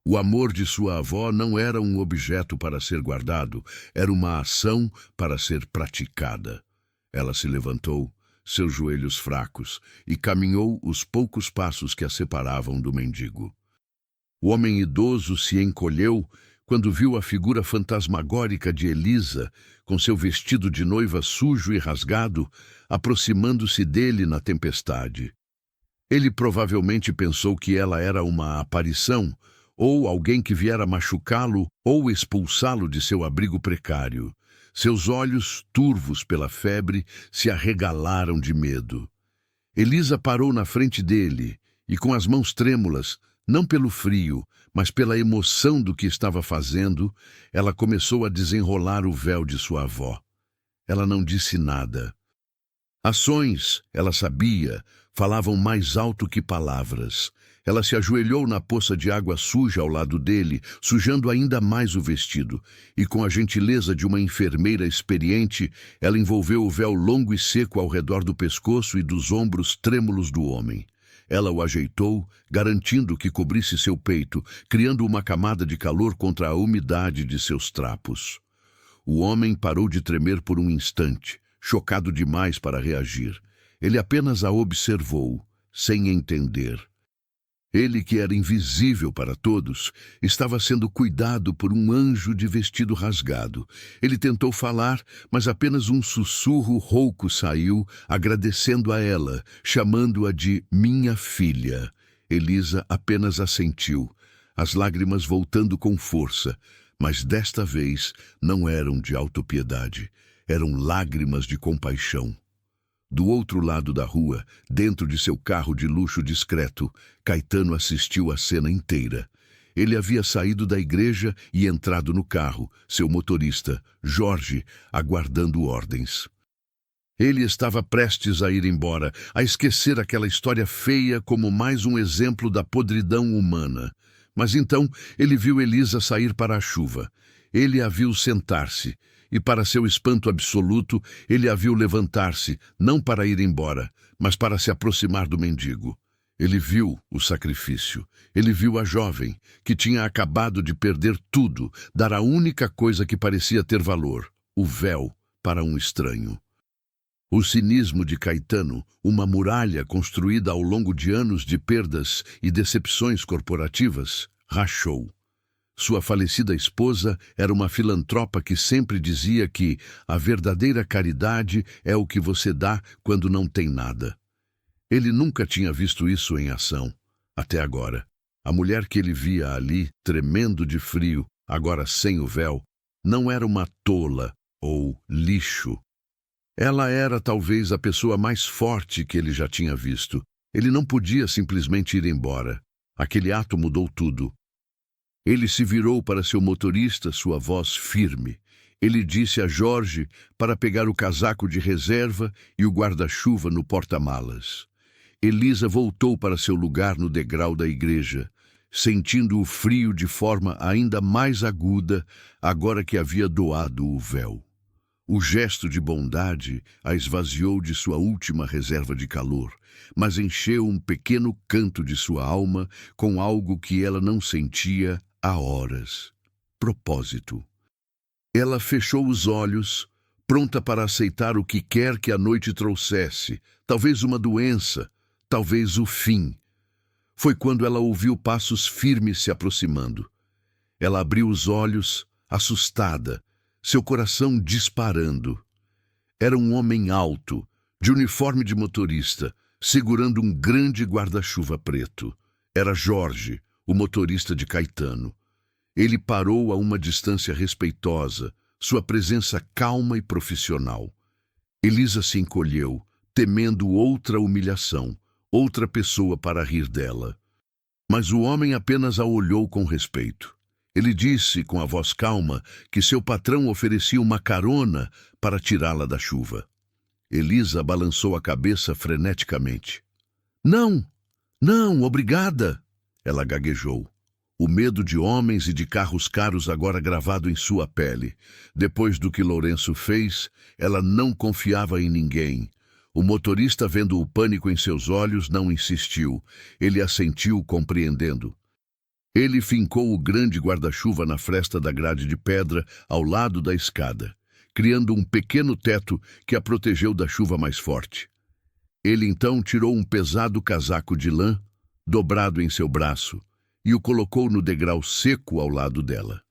S1: O amor de sua avó não era um objeto para ser guardado, era uma ação para ser praticada. Ela se levantou, seus joelhos fracos, e caminhou os poucos passos que a separavam do mendigo. O homem idoso se encolheu quando viu a figura fantasmagórica de Elisa, com seu vestido de noiva sujo e rasgado, aproximando-se dele na tempestade. Ele provavelmente pensou que ela era uma aparição, ou alguém que viera machucá-lo ou expulsá-lo de seu abrigo precário. Seus olhos, turvos pela febre, se arregalaram de medo. Elisa parou na frente dele e, com as mãos trêmulas, não pelo frio, mas pela emoção do que estava fazendo, ela começou a desenrolar o véu de sua avó. Ela não disse nada. Ações, ela sabia, falavam mais alto que palavras. Ela se ajoelhou na poça de água suja ao lado dele, sujando ainda mais o vestido, e com a gentileza de uma enfermeira experiente, ela envolveu o véu longo e seco ao redor do pescoço e dos ombros trêmulos do homem. Ela o ajeitou, garantindo que cobrisse seu peito, criando uma camada de calor contra a umidade de seus trapos. O homem parou de tremer por um instante, chocado demais para reagir. Ele apenas a observou, sem entender. Ele, que era invisível para todos, estava sendo cuidado por um anjo de vestido rasgado. Ele tentou falar, mas apenas um sussurro rouco saiu, agradecendo a ela, chamando-a de minha filha. Elisa apenas assentiu, as lágrimas voltando com força, mas desta vez não eram de autopiedade, eram lágrimas de compaixão. Do outro lado da rua, dentro de seu carro de luxo discreto, Caetano assistiu a cena inteira. Ele havia saído da igreja e entrado no carro, seu motorista, Jorge, aguardando ordens. Ele estava prestes a ir embora, a esquecer aquela história feia como mais um exemplo da podridão humana. Mas então ele viu Elisa sair para a chuva. Ele a viu sentar-se, e para seu espanto absoluto, ele a viu levantar-se, não para ir embora, mas para se aproximar do mendigo. Ele viu o sacrifício. Ele viu a jovem, que tinha acabado de perder tudo, dar a única coisa que parecia ter valor, o véu, para um estranho. O cinismo de Caetano, uma muralha construída ao longo de anos de perdas e decepções corporativas, rachou. Sua falecida esposa era uma filantropa que sempre dizia que a verdadeira caridade é o que você dá quando não tem nada. Ele nunca tinha visto isso em ação, até agora. A mulher que ele via ali, tremendo de frio, agora sem o véu, não era uma tola ou lixo. Ela era talvez a pessoa mais forte que ele já tinha visto. Ele não podia simplesmente ir embora. Aquele ato mudou tudo. Ele se virou para seu motorista, sua voz firme. Ele disse a Jorge para pegar o casaco de reserva e o guarda-chuva no porta-malas. Elisa voltou para seu lugar no degrau da igreja, sentindo o frio de forma ainda mais aguda agora que havia doado o véu. O gesto de bondade a esvaziou de sua última reserva de calor, mas encheu um pequeno canto de sua alma com algo que ela não sentia há horas. Propósito. Ela fechou os olhos, pronta para aceitar o que quer que a noite trouxesse, talvez uma doença, talvez o fim. Foi quando ela ouviu passos firmes se aproximando. Ela abriu os olhos, assustada, seu coração disparando. Era um homem alto, de uniforme de motorista, segurando um grande guarda-chuva preto. Era Jorge, o motorista de Caetano. Ele parou a uma distância respeitosa, sua presença calma e profissional. Elisa se encolheu, temendo outra humilhação, outra pessoa para rir dela. Mas o homem apenas a olhou com respeito. Ele disse com a voz calma que seu patrão oferecia uma carona para tirá-la da chuva. Elisa balançou a cabeça freneticamente. Não, não, obrigada, ela gaguejou. O medo de homens e de carros caros agora gravado em sua pele. Depois do que Lourenço fez, ela não confiava em ninguém. O motorista, vendo o pânico em seus olhos, não insistiu. Ele assentiu, compreendendo. Ele fincou o grande guarda-chuva na fresta da grade de pedra ao lado da escada, criando um pequeno teto que a protegeu da chuva mais forte. Ele então tirou um pesado casaco de lã, dobrado em seu braço, e o colocou no degrau seco ao lado dela.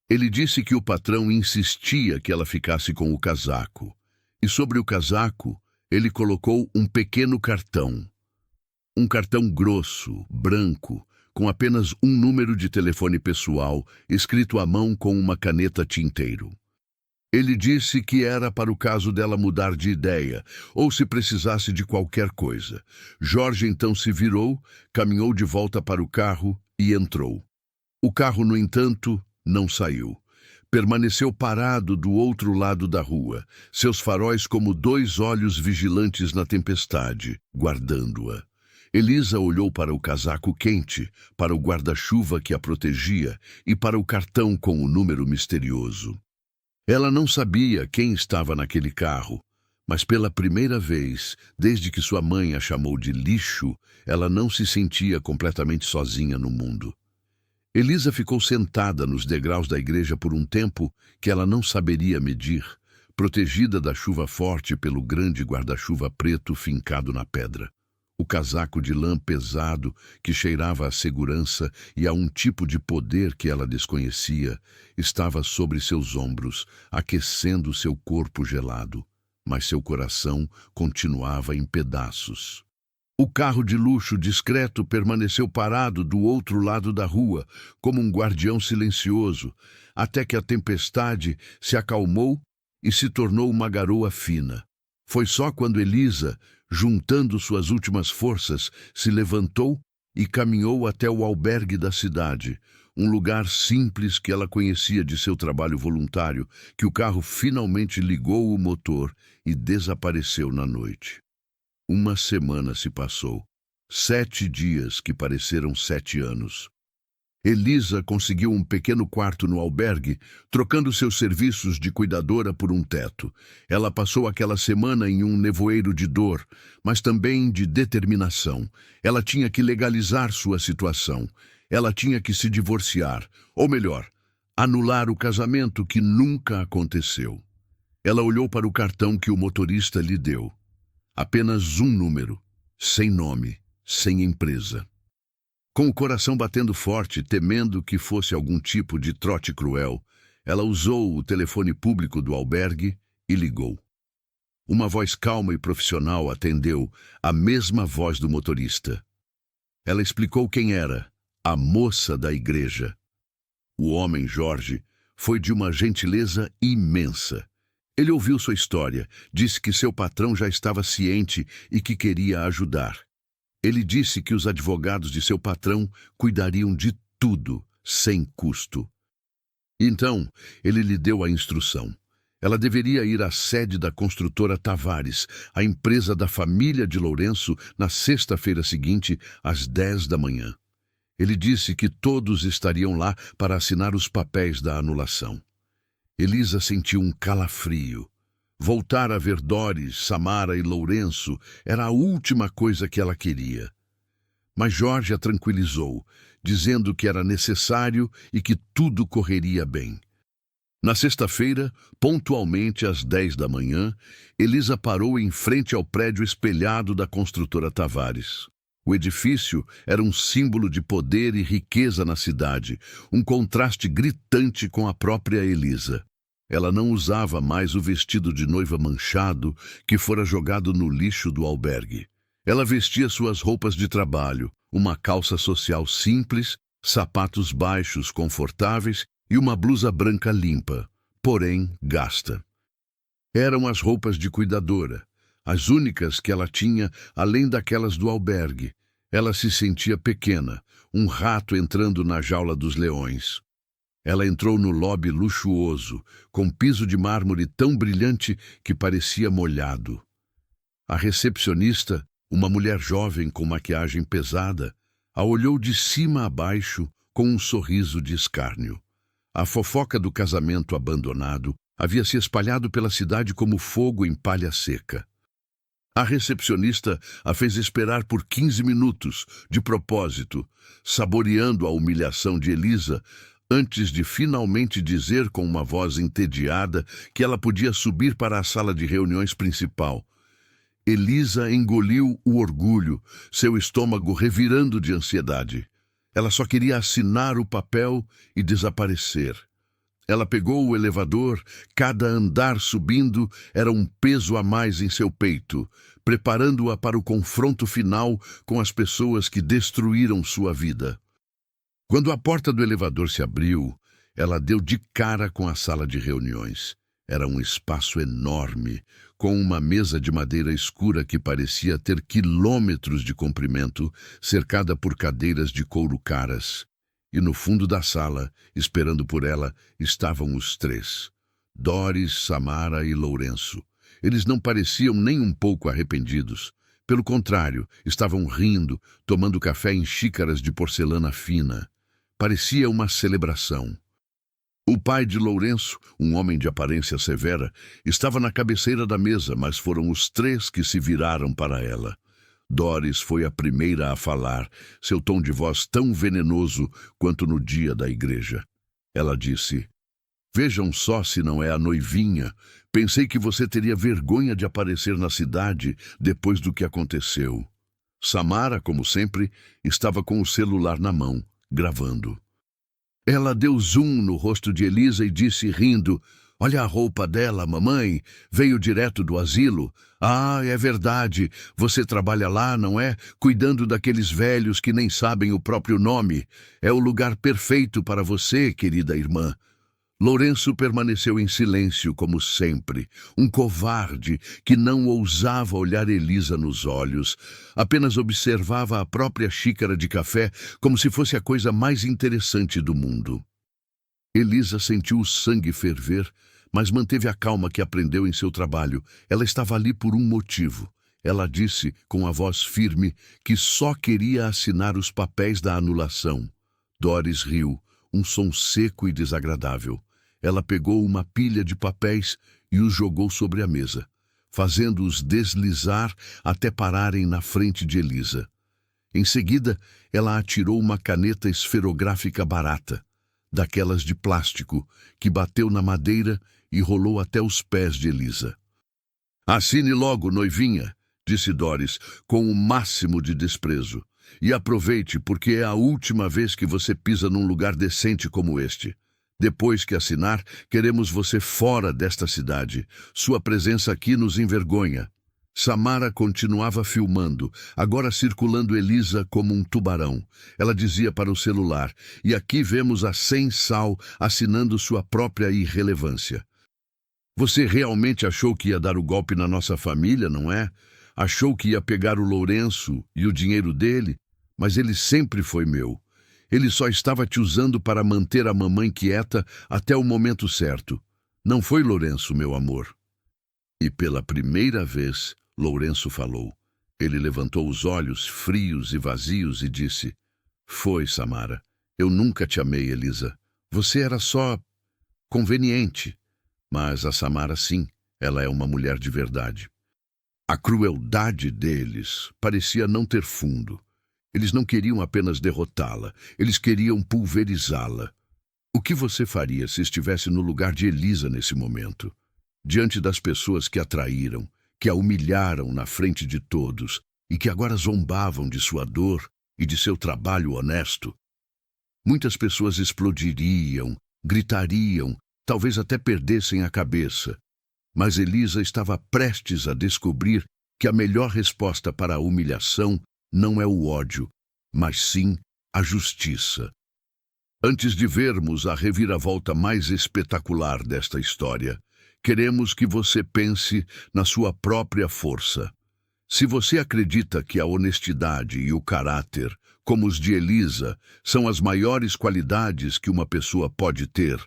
S1: Ele disse que o patrão insistia que ela ficasse com o casaco, e sobre o casaco ele colocou um pequeno cartão. Um cartão grosso, branco, com apenas um número de telefone pessoal, escrito à mão com uma caneta tinteiro. Ele disse que era para o caso dela mudar de ideia, ou se precisasse de qualquer coisa. Jorge então se virou, caminhou de volta para o carro e entrou. O carro, no entanto, não saiu. Permaneceu parado do outro lado da rua, seus faróis como dois olhos vigilantes na tempestade, guardando-a. Elisa olhou para o casaco quente, para o guarda-chuva que a protegia e para o cartão com o número misterioso. Ela não sabia quem estava naquele carro, mas pela primeira vez, desde que sua mãe a chamou de lixo, ela não se sentia completamente sozinha no mundo. Elisa ficou sentada nos degraus da igreja por um tempo que ela não saberia medir, protegida da chuva forte pelo grande guarda-chuva preto fincado na pedra. O casaco de lã pesado, que cheirava a segurança e a um tipo de poder que ela desconhecia, estava sobre seus ombros, aquecendo seu corpo gelado, mas seu coração continuava em pedaços. O carro de luxo discreto permaneceu parado do outro lado da rua, como um guardião silencioso, até que a tempestade se acalmou e se tornou uma garoa fina. Foi só quando Elisa, juntando suas últimas forças, se levantou e caminhou até o albergue da cidade, um lugar simples que ela conhecia de seu trabalho voluntário, que o carro finalmente ligou o motor e desapareceu na noite. Uma semana se passou, 7 dias que pareceram 7 anos. Elisa conseguiu um pequeno quarto no albergue, trocando seus serviços de cuidadora por um teto. Ela passou aquela semana em um nevoeiro de dor, mas também de determinação. Ela tinha que legalizar sua situação. Ela tinha que se divorciar, ou melhor, anular o casamento que nunca aconteceu. Ela olhou para o cartão que o motorista lhe deu. Apenas um número, sem nome, sem empresa. Com o coração batendo forte, temendo que fosse algum tipo de trote cruel, ela usou o telefone público do albergue e ligou. Uma voz calma e profissional atendeu, a mesma voz do motorista. Ela explicou quem era, a moça da igreja. O homem, Jorge, foi de uma gentileza imensa. Ele ouviu sua história, disse que seu patrão já estava ciente e que queria ajudar. Ele disse que os advogados de seu patrão cuidariam de tudo, sem custo. Então, ele lhe deu a instrução. Ela deveria ir à sede da construtora Tavares, a empresa da família de Lourenço, na sexta-feira seguinte, às 10 da manhã. Ele disse que todos estariam lá para assinar os papéis da anulação. Elisa sentiu um calafrio. Voltar a ver Doris, Samara e Lourenço era a última coisa que ela queria. Mas Jorge a tranquilizou, dizendo que era necessário e que tudo correria bem. Na sexta-feira, pontualmente às 10 da manhã, Elisa parou em frente ao prédio espelhado da construtora Tavares. O edifício era um símbolo de poder e riqueza na cidade, um contraste gritante com a própria Elisa. Ela não usava mais o vestido de noiva manchado que fora jogado no lixo do albergue. Ela vestia suas roupas de trabalho, uma calça social simples, sapatos baixos confortáveis e uma blusa branca limpa, porém gasta. Eram as roupas de cuidadora, as únicas que ela tinha além daquelas do albergue. Ela se sentia pequena, um rato entrando na jaula dos leões. Ela entrou no lobby luxuoso, com piso de mármore tão brilhante que parecia molhado. A recepcionista, uma mulher jovem com maquiagem pesada, a olhou de cima a baixo com um sorriso de escárnio. A fofoca do casamento abandonado havia se espalhado pela cidade como fogo em palha seca. A recepcionista a fez esperar por 15 minutos, de propósito, saboreando a humilhação de Elisa, antes de finalmente dizer com uma voz entediada que ela podia subir para a sala de reuniões principal. Elisa engoliu o orgulho, seu estômago revirando de ansiedade. Ela só queria assinar o papel e desaparecer. Ela pegou o elevador, cada andar subindo era um peso a mais em seu peito, preparando-a para o confronto final com as pessoas que destruíram sua vida. Quando a porta do elevador se abriu, ela deu de cara com a sala de reuniões. Era um espaço enorme, com uma mesa de madeira escura que parecia ter quilômetros de comprimento, cercada por cadeiras de couro caras. E no fundo da sala, esperando por ela, estavam os três: Doris, Samara e Lourenço. Eles não pareciam nem um pouco arrependidos. Pelo contrário, estavam rindo, tomando café em xícaras de porcelana fina. Parecia uma celebração. O pai de Lourenço, um homem de aparência severa, estava na cabeceira da mesa, mas foram os três que se viraram para ela. Doris foi a primeira a falar, seu tom de voz tão venenoso quanto no dia da igreja. Ela disse: "Vejam só se não é a noivinha. Pensei que você teria vergonha de aparecer na cidade depois do que aconteceu." Samara, como sempre, estava com o celular na mão, gravando. Ela deu zoom no rosto de Elisa e disse, rindo: "Olha a roupa dela, mamãe. Veio direto do asilo. Ah, é verdade. Você trabalha lá, não é? Cuidando daqueles velhos que nem sabem o próprio nome. É o lugar perfeito para você, querida irmã." Lourenço permaneceu em silêncio, como sempre, um covarde que não ousava olhar Elisa nos olhos, apenas observava a própria xícara de café como se fosse a coisa mais interessante do mundo. Elisa sentiu o sangue ferver, mas manteve a calma que aprendeu em seu trabalho. Ela estava ali por um motivo. Ela disse, com a voz firme, que só queria assinar os papéis da anulação. Doris riu, um som seco e desagradável. Ela pegou uma pilha de papéis e os jogou sobre a mesa, fazendo-os deslizar até pararem na frente de Elisa. Em seguida, ela atirou uma caneta esferográfica barata, daquelas de plástico, que bateu na madeira e rolou até os pés de Elisa. "Assine logo, noivinha", disse Doris, com o máximo de desprezo. "E aproveite, porque é a última vez que você pisa num lugar decente como este. Depois que assinar, queremos você fora desta cidade. Sua presença aqui nos envergonha." Samara continuava filmando, agora circulando Elisa como um tubarão. Ela dizia para o celular: "E aqui vemos a Sem Sal assinando sua própria irrelevância. Você realmente achou que ia dar o golpe na nossa família, não é? Achou que ia pegar o Lourenço e o dinheiro dele? Mas ele sempre foi meu. Ele só estava te usando para manter a mamãe quieta até o momento certo. Não foi, Lourenço, meu amor?" E pela primeira vez, Lourenço falou. Ele levantou os olhos frios e vazios e disse: "Foi, Samara. Eu nunca te amei, Elisa. Você era só conveniente. Mas a Samara, sim, ela é uma mulher de verdade." A crueldade deles parecia não ter fundo. Eles não queriam apenas derrotá-la, eles queriam pulverizá-la. O que você faria se estivesse no lugar de Elisa nesse momento? Diante das pessoas que a traíram, que a humilharam na frente de todos e que agora zombavam de sua dor e de seu trabalho honesto. Muitas pessoas explodiriam, gritariam, talvez até perdessem a cabeça. Mas Elisa estava prestes a descobrir que a melhor resposta para a humilhação não é o ódio, mas sim a justiça. Antes de vermos a reviravolta mais espetacular desta história, queremos que você pense na sua própria força. Se você acredita que a honestidade e o caráter, como os de Elisa, são as maiores qualidades que uma pessoa pode ter,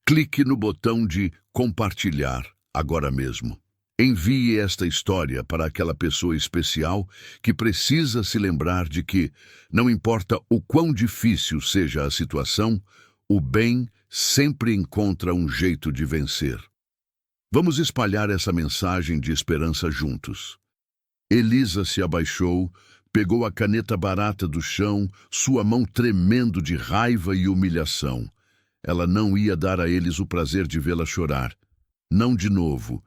S1: clique no botão de compartilhar agora mesmo. Envie esta história para aquela pessoa especial que precisa se lembrar de que, não importa o quão difícil seja a situação, o bem sempre encontra um jeito de vencer. Vamos espalhar essa mensagem de esperança juntos. Elisa se abaixou, pegou a caneta barata do chão, sua mão tremendo de raiva e humilhação. Ela não ia dar a eles o prazer de vê-la chorar. Não de novo.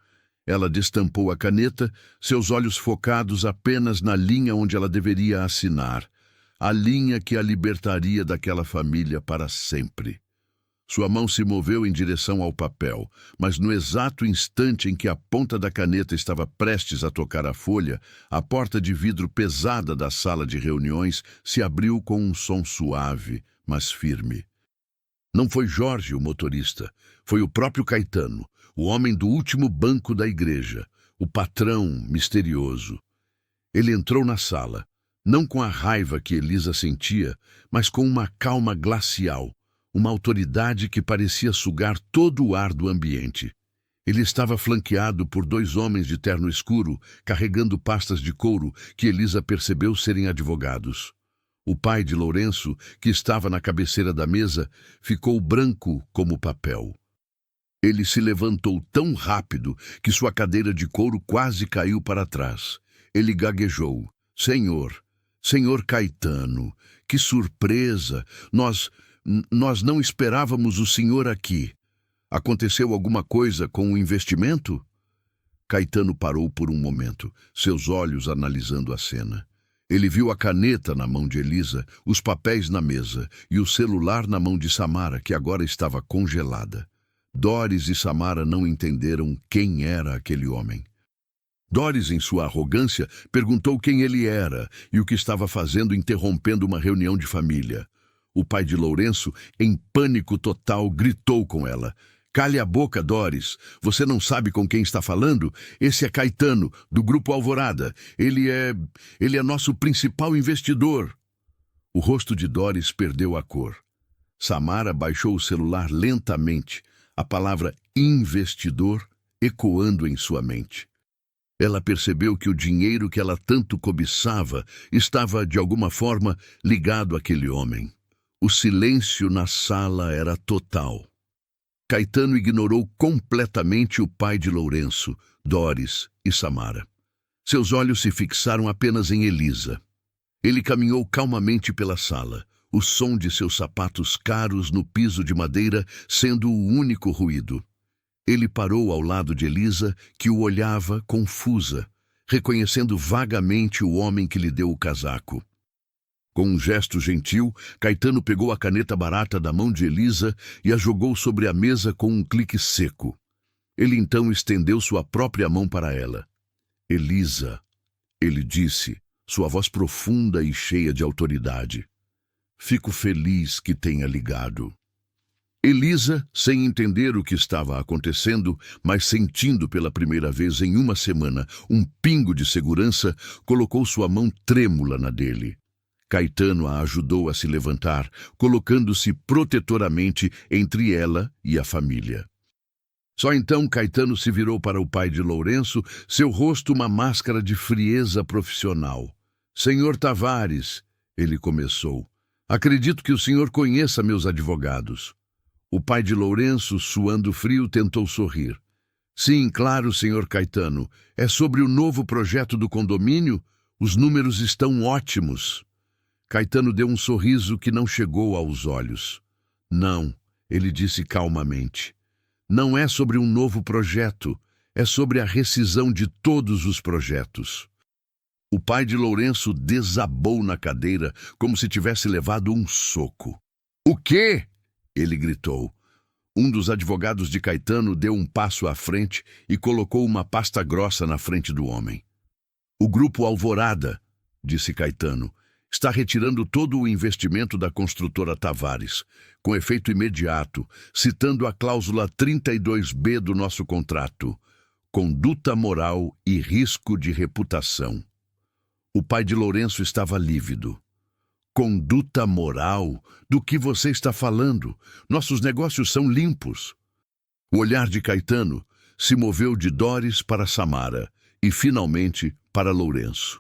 S1: Ela destampou a caneta, seus olhos focados apenas na linha onde ela deveria assinar, a linha que a libertaria daquela família para sempre. Sua mão se moveu em direção ao papel, mas no exato instante em que a ponta da caneta estava prestes a tocar a folha, a porta de vidro pesada da sala de reuniões se abriu com um som suave, mas firme. Não foi Jorge, o motorista, foi o próprio Caetano, o homem do último banco da igreja, o patrão misterioso. Ele entrou na sala, não com a raiva que Elisa sentia, mas com uma calma glacial, uma autoridade que parecia sugar todo o ar do ambiente. Ele estava flanqueado por dois homens de terno escuro, carregando pastas de couro que Elisa percebeu serem advogados. O pai de Lourenço, que estava na cabeceira da mesa, ficou branco como papel. Ele se levantou tão rápido que sua cadeira de couro quase caiu para trás. Ele gaguejou: Senhor Caetano, que surpresa! Nós não esperávamos o senhor aqui. Aconteceu alguma coisa com o investimento?" Caetano parou por um momento, seus olhos analisando a cena. Ele viu a caneta na mão de Elisa, os papéis na mesa e o celular na mão de Samara, que agora estava congelada. Doris e Samara não entenderam quem era aquele homem. Doris, em sua arrogância, perguntou quem ele era e o que estava fazendo interrompendo uma reunião de família. O pai de Lourenço, em pânico total, gritou com ela: "Cale a boca, Doris. Você não sabe com quem está falando? Esse é Caetano, do Grupo Alvorada. Ele é nosso principal investidor." O rosto de Doris perdeu a cor. Samara baixou o celular lentamente, a palavra investidor ecoando em sua mente. Ela percebeu que o dinheiro que ela tanto cobiçava estava, de alguma forma, ligado àquele homem. O silêncio na sala era total. Caetano ignorou completamente o pai de Lourenço, Doris e Samara. Seus olhos se fixaram apenas em Elisa. Ele caminhou calmamente pela sala, o som de seus sapatos caros no piso de madeira sendo o único ruído. Ele parou ao lado de Elisa, que o olhava confusa, reconhecendo vagamente o homem que lhe deu o casaco. Com um gesto gentil, Caetano pegou a caneta barata da mão de Elisa e a jogou sobre a mesa com um clique seco. Ele então estendeu sua própria mão para ela. Elisa, ele disse, sua voz profunda e cheia de autoridade. Fico feliz que tenha ligado. Elisa, sem entender o que estava acontecendo, mas sentindo pela primeira vez em uma semana um pingo de segurança, colocou sua mão trêmula na dele. Caetano a ajudou a se levantar, colocando-se protetoramente entre ela e a família. Só então Caetano se virou para o pai de Lourenço, seu rosto uma máscara de frieza profissional. Senhor Tavares, ele começou, acredito que o senhor conheça meus advogados. O pai de Lourenço, suando frio, tentou sorrir. Sim, claro, senhor Caetano. É sobre o novo projeto do condomínio? Os números estão ótimos. Caetano deu um sorriso que não chegou aos olhos. Não, ele disse calmamente. Não é sobre um novo projeto. É sobre a rescisão de todos os projetos. O pai de Lourenço desabou na cadeira como se tivesse levado um soco. O quê? Ele gritou. Um dos advogados de Caetano deu um passo à frente e colocou uma pasta grossa na frente do homem. O grupo Alvorada, disse Caetano, está retirando todo o investimento da construtora Tavares, com efeito imediato, citando a cláusula 32B do nosso contrato, conduta moral e risco de reputação. O pai de Lourenço estava lívido. Conduta moral? Do que você está falando? Nossos negócios são limpos. O olhar de Caetano se moveu de Doris para Samara e, finalmente, para Lourenço.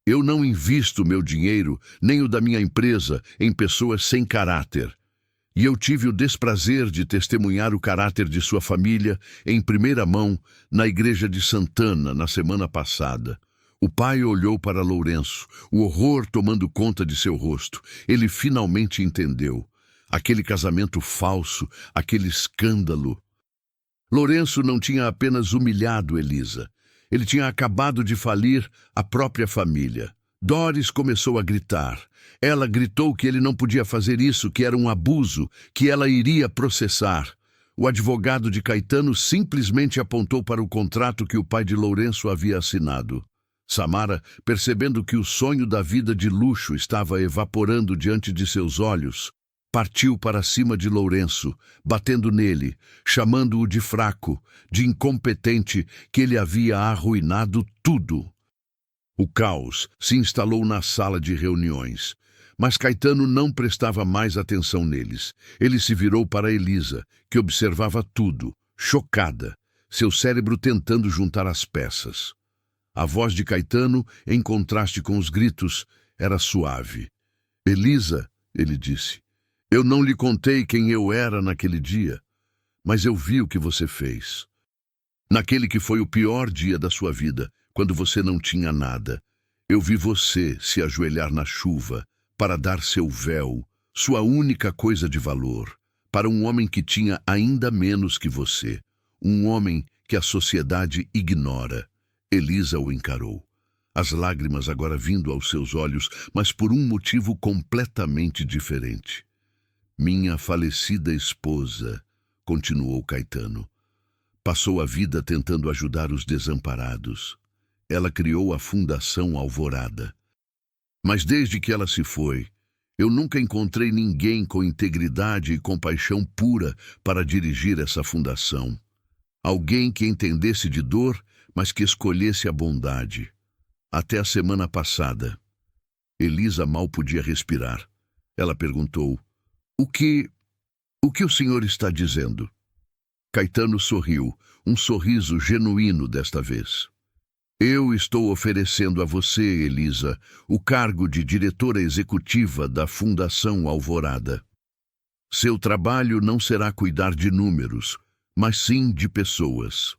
S1: Eu não invisto meu dinheiro, nem o da minha empresa, em pessoas sem caráter. E eu tive o desprazer de testemunhar o caráter de sua família em primeira mão na igreja de Santana na semana passada. O pai olhou para Lourenço, o horror tomando conta de seu rosto. Ele finalmente entendeu. Aquele casamento falso, aquele escândalo. Lourenço não tinha apenas humilhado Elisa. Ele tinha acabado de falir a própria família. Doris começou a gritar. Ela gritou que ele não podia fazer isso, que era um abuso, que ela iria processar. O advogado de Caetano simplesmente apontou para o contrato que o pai de Lourenço havia assinado. Samara, percebendo que o sonho da vida de luxo estava evaporando diante de seus olhos, partiu para cima de Lourenço, batendo nele, chamando-o de fraco, de incompetente, que ele havia arruinado tudo. O caos se instalou na sala de reuniões, mas Caetano não prestava mais atenção neles. Ele se virou para Elisa, que observava tudo, chocada, seu cérebro tentando juntar as peças. A voz de Caetano, em contraste com os gritos, era suave. Elisa, ele disse, eu não lhe contei quem eu era naquele dia, mas eu vi o que você fez. Naquele que foi o pior dia da sua vida, quando você não tinha nada, eu vi você se ajoelhar na chuva para dar seu véu, sua única coisa de valor, para um homem que tinha ainda menos que você, um homem que a sociedade ignora. Elisa o encarou, as lágrimas agora vindo aos seus olhos, mas por um motivo completamente diferente. Minha falecida esposa, continuou Caetano, passou a vida tentando ajudar os desamparados. Ela criou a Fundação Alvorada. Mas desde que ela se foi, eu nunca encontrei ninguém com integridade e compaixão pura para dirigir essa fundação. Alguém que entendesse de dor, mas que escolhesse a bondade. Até a semana passada. Elisa mal podia respirar. Ela perguntou, O que o senhor está dizendo? Caetano sorriu, um sorriso genuíno desta vez. Eu estou oferecendo a você, Elisa, o cargo de diretora executiva da Fundação Alvorada. Seu trabalho não será cuidar de números, mas sim de pessoas.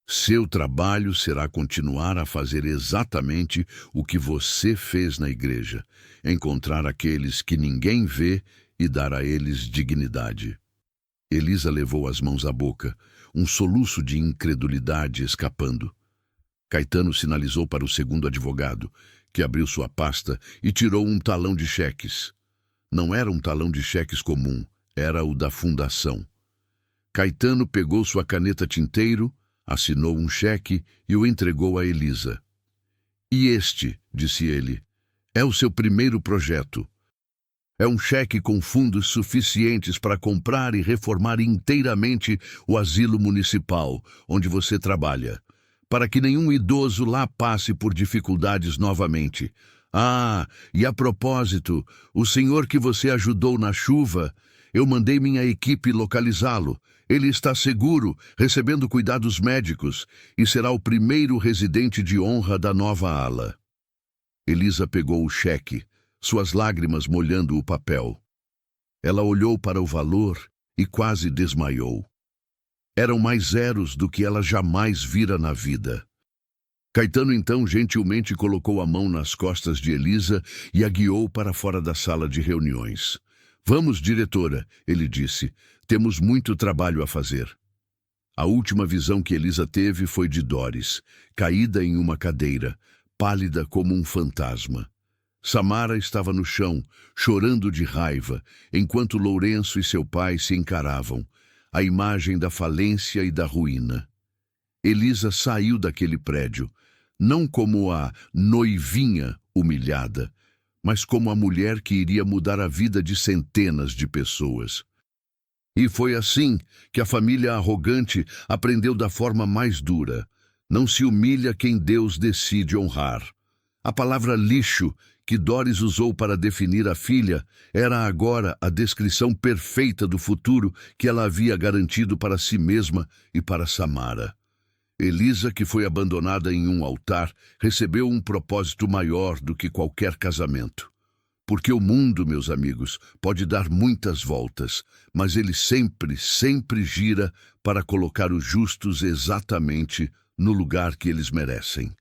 S1: Seu trabalho será continuar a fazer exatamente o que você fez na igreja, encontrar aqueles que ninguém vê e dar a eles dignidade. Elisa levou as mãos à boca, um soluço de incredulidade escapando. Caetano sinalizou para o segundo advogado, que abriu sua pasta e tirou um talão de cheques. Não era um talão de cheques comum, era o da fundação. Caetano pegou sua caneta tinteiro, assinou um cheque e o entregou a Elisa. E este, disse ele, é o seu primeiro projeto. É um cheque com fundos suficientes para comprar e reformar inteiramente o asilo municipal, onde você trabalha, para que nenhum idoso lá passe por dificuldades novamente. Ah, e a propósito, o senhor que você ajudou na chuva, eu mandei minha equipe localizá-lo. Ele está seguro, recebendo cuidados médicos, e será o primeiro residente de honra da nova ala. Elisa pegou o cheque, suas lágrimas molhando o papel. Ela olhou para o valor e quase desmaiou. Eram mais zeros do que ela jamais vira na vida. Caetano então gentilmente colocou a mão nas costas de Elisa e a guiou para fora da sala de reuniões. Vamos, diretora, ele disse, temos muito trabalho a fazer. A última visão que Elisa teve foi de Doris, caída em uma cadeira, pálida como um fantasma. Samara estava no chão, chorando de raiva, enquanto Lourenço e seu pai se encaravam, a imagem da falência e da ruína. Elisa saiu daquele prédio, não como a noivinha humilhada, mas como a mulher que iria mudar a vida de centenas de pessoas. E foi assim que a família arrogante aprendeu da forma mais dura. Não se humilha quem Deus decide honrar. A palavra lixo, que Doris usou para definir a filha, era agora a descrição perfeita do futuro que ela havia garantido para si mesma e para Samara. Elisa, que foi abandonada em um altar, recebeu um propósito maior do que qualquer casamento. Porque o mundo, meus amigos, pode dar muitas voltas, mas ele sempre, sempre gira para colocar os justos exatamente no lugar que eles merecem.